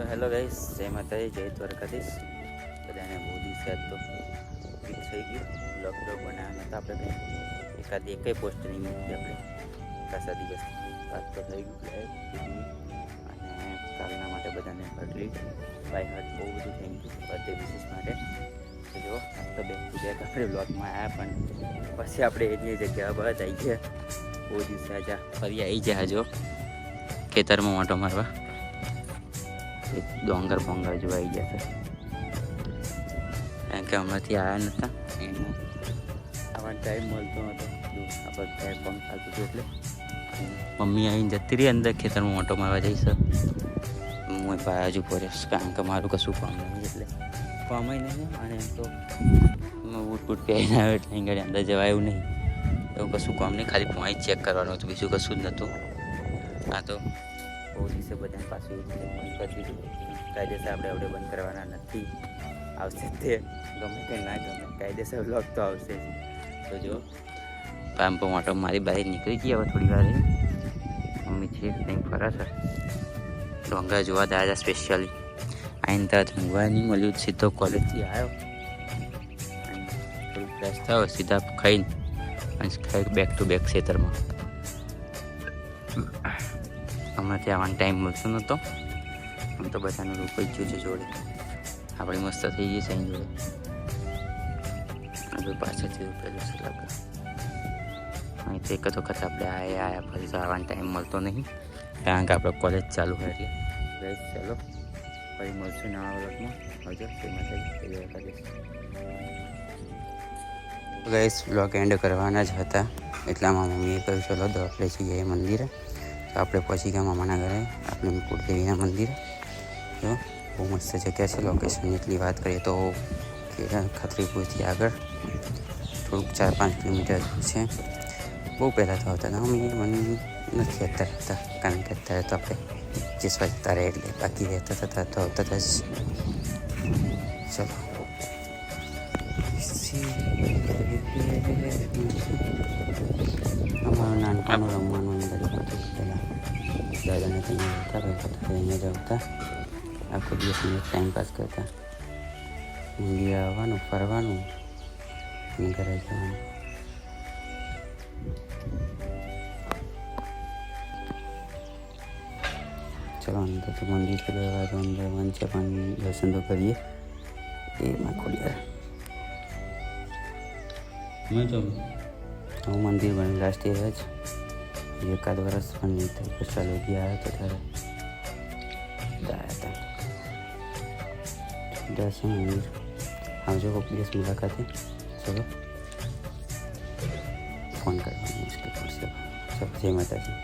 તો hello guys, જય માતાજી, જય દ્વારકાધીશ. બધાને બહુ દિવસે આજ તો ફિક્સ થઈ ગયું. બ્લોગ બનાવ્યા નહોતા આપણે કંઈ, એકાદી પોસ્ટ નહીં મૂકી આપણે ખાસા દિવસ. આજ તો થઈ ગયું અને કાલના માટે બધાને હાર્ટલી બાય હાર્ટ બહુ બધું થેન્ક યુ બર્થડે વિશેષ માટે. તો જો આજ તો બે પૂજા આપણે બ્લોગમાં આવ્યા, પણ પછી આપણે એની જગ્યા બહાર આવી ગયા. બહુ દિવસે આજે ફરી આવી ગયા. જો ખેતરમાં મોટો મારવા ડોંગર બોંગર જોવા આવી ગયા છે, કારણ કે હમણાંથી આવ્યા નહોતા. એનો આવા ટાઈમ મળતો નહોતો, આપણે ટાઈમ પણ ચાલતું હતું. એટલે મમ્મી આવીને જતી રહી અંદર ખેતરમાં મોટો મારવા જઈશ. હું ભાઈ હજુ પરેશ, કારણ કે મારું કશું કામ નહીં, એટલે કામ નહીં. અને એમ તો બૂટ બૂટ પહેરીને આવ્યો એટલે અહીં ગાડી અંદર જવાયું નહીં. એવું કશું કામ નહીં, ખાલી પોઈન્ટ ચેક કરવાનું હતું, બીજું કશું જ નહોતું. હા તો બહુ દિવસે બધાને પાછું બંધ કરી દીધું. કાયદેસર આપણે બંધ કરવાના નથી. આવશે તે ગમે તે ના ગમે, કાયદેસર બ્લોગ તો આવશે જ. તો જો કામ પણ મોટો મારી બહાર નીકળી ગઈ. હવે થોડી વાર મમ્મી છે કંઈ ફરા છે, ડોંગરા જોવા દાદા સ્પેશિયલી આઈને ત્યાં ઊંઘવા નહીં મળ્યું. સીધો કોલેજથી આવ્યો અને થોડું ફ્રેશ થયો, સીધા ખાઈને બેક ટુ બેક ખેતરમાં. હમણાં ત્યાં આવવાનો ટાઈમ મળતો નહોતો. આમ તો બધાનું રોપાઈ ગયું છે જોડે, આપણે મસ્ત થઈ ગઈ છે અહીં જોડે. આપણે પાછળથી રોપેલું છે લાગે. અહીં તો એક જ વખત આપણે આવ્યા, ફરી તો આવવાનો ટાઈમ મળતો નહીં, કારણ કે આપણે કોલેજ ચાલુ હોય. એટલે ગઈશ ચાલો ફરી મળશું નવા વ્લોગમાં. હજુ ગઈશ વ્લોગ એન્ડ કરવાના જ હતા, એટલામાં મમ્મીએ કહ્યું ચલો તો આપણે જઈએ મંદિરે. તો આપણે પહોંચી ગયા મામાના ઘરે, આપણે કુળદેવીના મંદિરે. જો બહુ મસ્ત જગ્યા છે. લોકેશનની એટલી વાત કરીએ તો ખત્રીપુરથી આગળ થોડુંક 4-5 કિલોમીટર દૂર છે. બહુ પહેલાં તો આવતા હતા, મને નથી અત્યારે હતા, કારણ કે અત્યારે તો આપણે જેસવા જતા રહે એટલે બાકી રહેતા થતા તો આવતા હતા જ. ચલો અમારું નાનપણનું રમવાનું અંદર હતું પહેલાં. દાદાને ત્યાં જતા પહેલાં તો અહીંયા જ આવતા, આખો દિવસ અંદર ટાઈમ પાસ કરતા. મંદિરે આવવાનું, ફરવાનું અને ઘરે જવાનું. ચલો અંદર તો મંદિર તો અંદર બંધ છે, પણ દર્શન તો કરીએ. એમાં ખોલ્યા હું મંદિર બન્યું લાસ્ટ યર જ, એકાદ વર્ષ પણ નહીં થાય. પછી લોગી આવ્યો તો ત્યારે ગયા હતા દર્શન મંદિર. આવજો કોઈક દિવસ મુલાકાતે. ચલો ફોન કરવાનું મુશ્કેલ પડશે. ચલો જય માતાજી.